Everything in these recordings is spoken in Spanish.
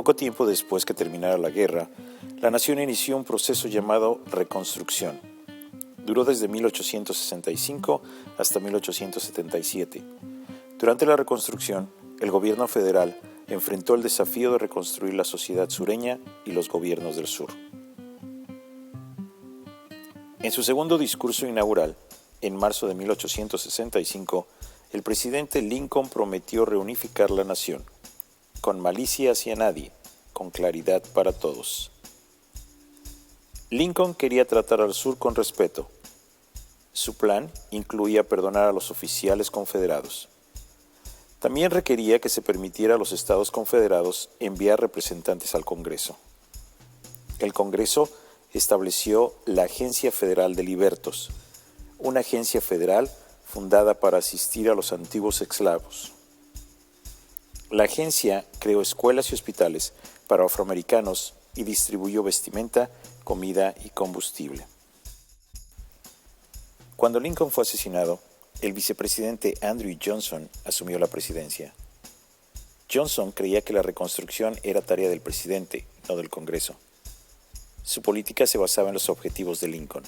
Poco tiempo después que terminara la guerra, la nación inició un proceso llamado reconstrucción. Duró desde 1865 hasta 1877. Durante la reconstrucción, el gobierno federal enfrentó el desafío de reconstruir la sociedad sureña y los gobiernos del sur. En su segundo discurso inaugural, en marzo de 1865, el presidente Lincoln prometió reunificar la nación, con malicia hacia nadie, con claridad para todos. Lincoln quería tratar al sur con respeto. Su plan incluía perdonar a los oficiales confederados. También requería que se permitiera a los estados confederados enviar representantes al Congreso. El Congreso estableció la Agencia Federal de Libertos, una agencia federal fundada para asistir a los antiguos esclavos. La agencia creó escuelas y hospitales para afroamericanos y distribuyó vestimenta, comida y combustible. Cuando Lincoln fue asesinado, el vicepresidente Andrew Johnson asumió la presidencia. Johnson creía que la reconstrucción era tarea del presidente, no del Congreso. Su política se basaba en los objetivos de Lincoln.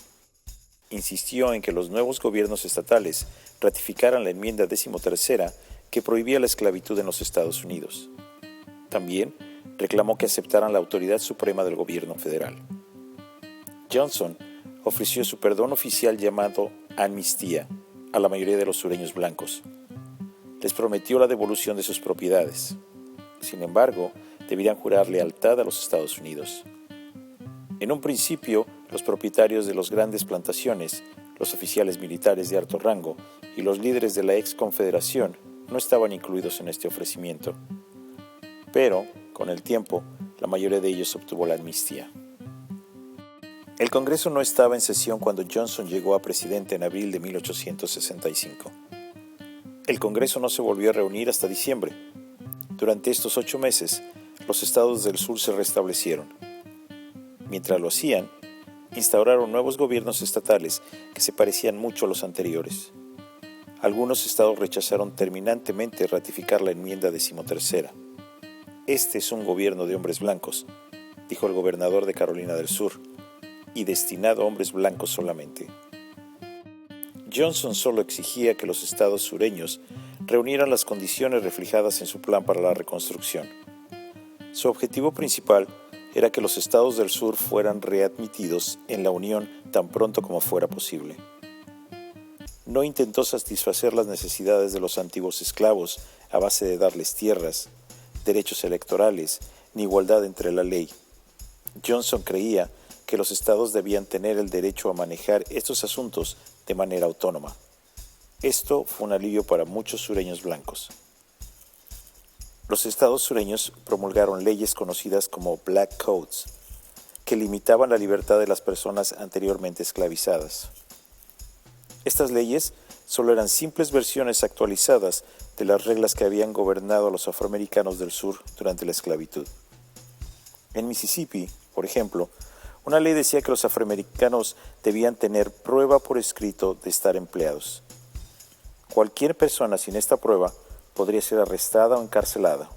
Insistió en que los nuevos gobiernos estatales ratificaran la enmienda 13ª que prohibía la esclavitud en los Estados Unidos. También reclamó que aceptaran la autoridad suprema del gobierno federal. Johnson ofreció su perdón oficial llamado amnistía a la mayoría de los sureños blancos. Les prometió la devolución de sus propiedades. Sin embargo, deberían jurar lealtad a los Estados Unidos. En un principio, los propietarios de las grandes plantaciones, los oficiales militares de alto rango y los líderes de la ex confederación no estaban incluidos en este ofrecimiento. Pero, con el tiempo, la mayoría de ellos obtuvo la amnistía. El Congreso no estaba en sesión cuando Johnson llegó a presidente en abril de 1865. El Congreso no se volvió a reunir hasta diciembre. Durante estos 8 meses, los estados del sur se restablecieron. Mientras lo hacían, instauraron nuevos gobiernos estatales que se parecían mucho a los anteriores. Algunos estados rechazaron terminantemente ratificar la enmienda 13ª. Este es un gobierno de hombres blancos, dijo el gobernador de Carolina del Sur, y destinado a hombres blancos solamente. Johnson solo exigía que los estados sureños reunieran las condiciones reflejadas en su plan para la reconstrucción. Su objetivo principal era que los estados del sur fueran readmitidos en la Unión tan pronto como fuera posible. No intentó satisfacer las necesidades de los antiguos esclavos a base de darles tierras, derechos electorales ni igualdad entre la ley. Johnson creía que los estados debían tener el derecho a manejar estos asuntos de manera autónoma. Esto fue un alivio para muchos sureños blancos. Los estados sureños promulgaron leyes conocidas como Black Codes, que limitaban la libertad de las personas anteriormente esclavizadas. Estas leyes solo eran simples versiones actualizadas de las reglas que habían gobernado a los afroamericanos del sur durante la esclavitud. En Mississippi, por ejemplo, una ley decía que los afroamericanos debían tener prueba por escrito de estar empleados. Cualquier persona sin esta prueba podría ser arrestada o encarcelada.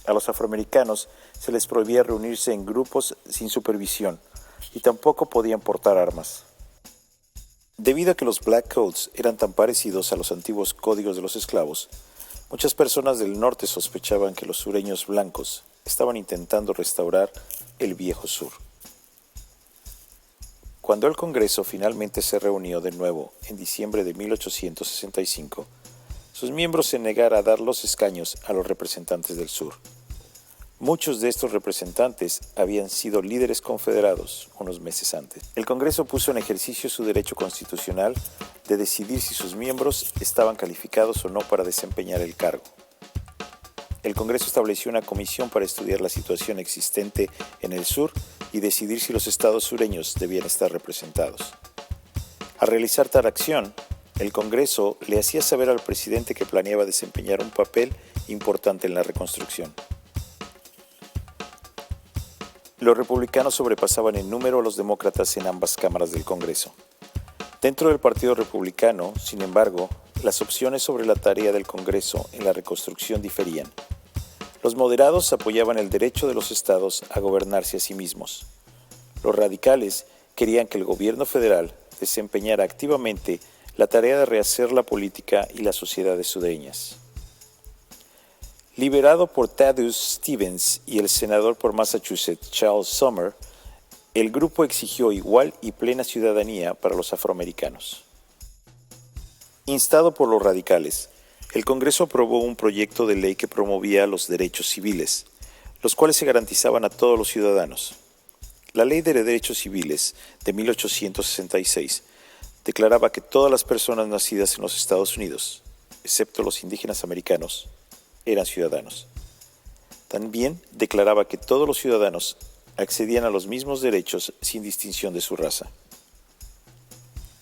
A los afroamericanos se les prohibía reunirse en grupos sin supervisión y tampoco podían portar armas. Debido a que los Black Codes eran tan parecidos a los antiguos códigos de los esclavos, muchas personas del norte sospechaban que los sureños blancos estaban intentando restaurar el viejo sur. Cuando el Congreso finalmente se reunió de nuevo en diciembre de 1865, sus miembros se negaron a dar los escaños a los representantes del sur. Muchos de estos representantes habían sido líderes confederados unos meses antes. El Congreso puso en ejercicio su derecho constitucional de decidir si sus miembros estaban calificados o no para desempeñar el cargo. El Congreso estableció una comisión para estudiar la situación existente en el sur y decidir si los estados sureños debían estar representados. Al realizar tal acción, el Congreso le hacía saber al presidente que planeaba desempeñar un papel importante en la reconstrucción. Los republicanos sobrepasaban en número a los demócratas en ambas cámaras del Congreso. Dentro del Partido Republicano, sin embargo, las opciones sobre la tarea del Congreso en la reconstrucción diferían. Los moderados apoyaban el derecho de los estados a gobernarse a sí mismos. Los radicales querían que el gobierno federal desempeñara activamente la tarea de rehacer la política y las sociedades sureñas. Liderado por Thaddeus Stevens y el senador por Massachusetts Charles Sumner, el grupo exigió igual y plena ciudadanía para los afroamericanos. Instado por los radicales, el Congreso aprobó un proyecto de ley que promovía los derechos civiles, los cuales se garantizaban a todos los ciudadanos. La Ley de Derechos Civiles de 1866 declaraba que todas las personas nacidas en los Estados Unidos, excepto los indígenas americanos, eran ciudadanos. También declaraba que todos los ciudadanos accedían a los mismos derechos sin distinción de su raza.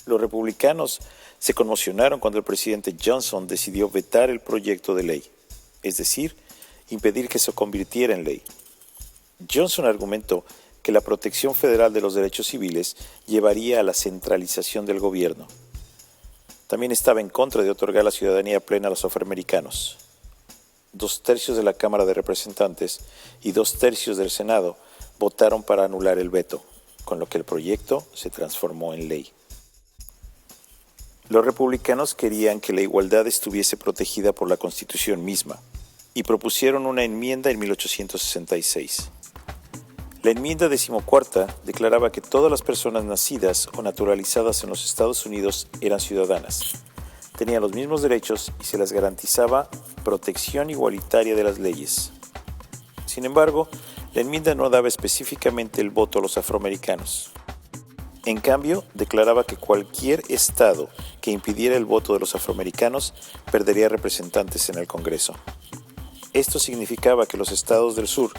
Los republicanos se conmocionaron cuando el presidente Johnson decidió vetar el proyecto de ley, es decir, impedir que se convirtiera en ley. Johnson argumentó que la protección federal de los derechos civiles llevaría a la centralización del gobierno. También estaba en contra de otorgar la ciudadanía plena a los afroamericanos. 2/3 de la Cámara de Representantes y 2/3 del Senado votaron para anular el veto, con lo que el proyecto se transformó en ley. Los republicanos querían que la igualdad estuviese protegida por la Constitución misma y propusieron una enmienda en 1866. La enmienda 14ª declaraba que todas las personas nacidas o naturalizadas en los Estados Unidos eran ciudadanas, tenían los mismos derechos y se les garantizaba protección igualitaria de las leyes. Sin embargo, la enmienda no daba específicamente el voto a los afroamericanos. En cambio, declaraba que cualquier estado que impidiera el voto de los afroamericanos perdería representantes en el Congreso. Esto significaba que los estados del sur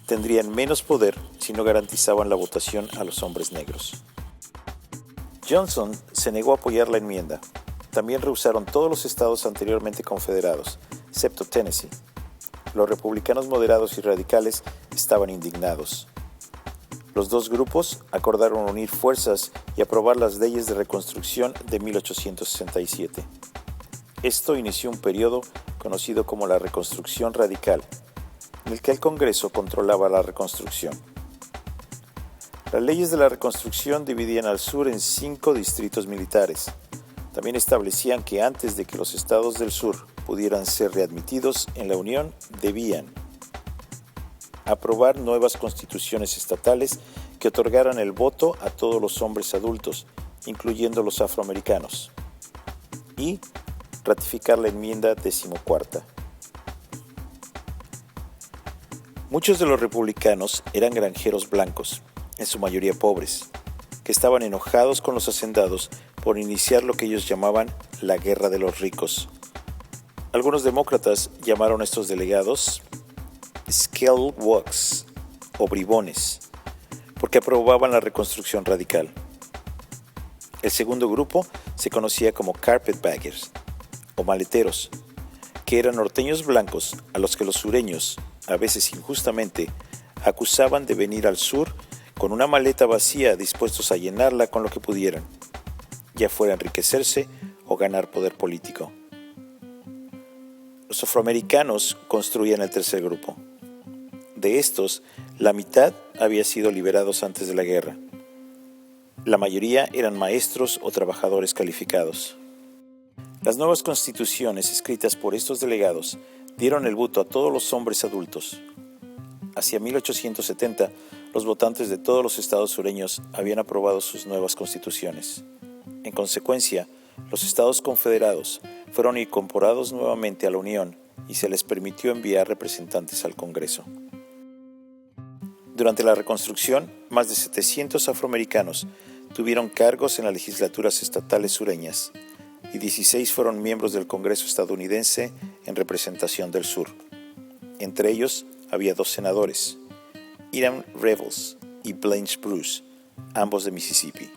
tendrían menos poder si no garantizaban la votación a los hombres negros. Johnson se negó a apoyar la enmienda. También rehusaron todos los estados anteriormente confederados, excepto Tennessee. Los republicanos moderados y radicales estaban indignados. Los dos grupos acordaron unir fuerzas y aprobar las leyes de reconstrucción de 1867. Esto inició un periodo conocido como la Reconstrucción Radical, en el que el Congreso controlaba la reconstrucción. Las leyes de la reconstrucción dividían al sur en 5 distritos militares. También establecían que antes de que los estados del sur pudieran ser readmitidos en la Unión, debían aprobar nuevas constituciones estatales que otorgaran el voto a todos los hombres adultos, incluyendo los afroamericanos, y ratificar la enmienda 14ª. Muchos de los republicanos eran granjeros blancos, en su mayoría pobres, que estaban enojados con los hacendados por iniciar lo que ellos llamaban la Guerra de los Ricos. Algunos demócratas llamaron a estos delegados scalwags o bribones, porque aprobaban la reconstrucción radical. El segundo grupo se conocía como carpetbaggers o maleteros, que eran norteños blancos a los que los sureños, a veces injustamente, acusaban de venir al sur con una maleta vacía dispuestos a llenarla con lo que pudieran, ya fuera enriquecerse o ganar poder político. Los afroamericanos construían el tercer grupo. De estos, la mitad había sido liberados antes de la guerra. La mayoría eran maestros o trabajadores calificados. Las nuevas constituciones escritas por estos delegados dieron el voto a todos los hombres adultos. Hacia 1870, los votantes de todos los estados sureños habían aprobado sus nuevas constituciones. En consecuencia, los estados confederados fueron incorporados nuevamente a la Unión y se les permitió enviar representantes al Congreso. Durante la reconstrucción, más de 700 afroamericanos tuvieron cargos en las legislaturas estatales sureñas y 16 fueron miembros del Congreso estadounidense en representación del sur. Entre ellos había 2 senadores, Hiram Revels y Blanche Bruce, ambos de Mississippi.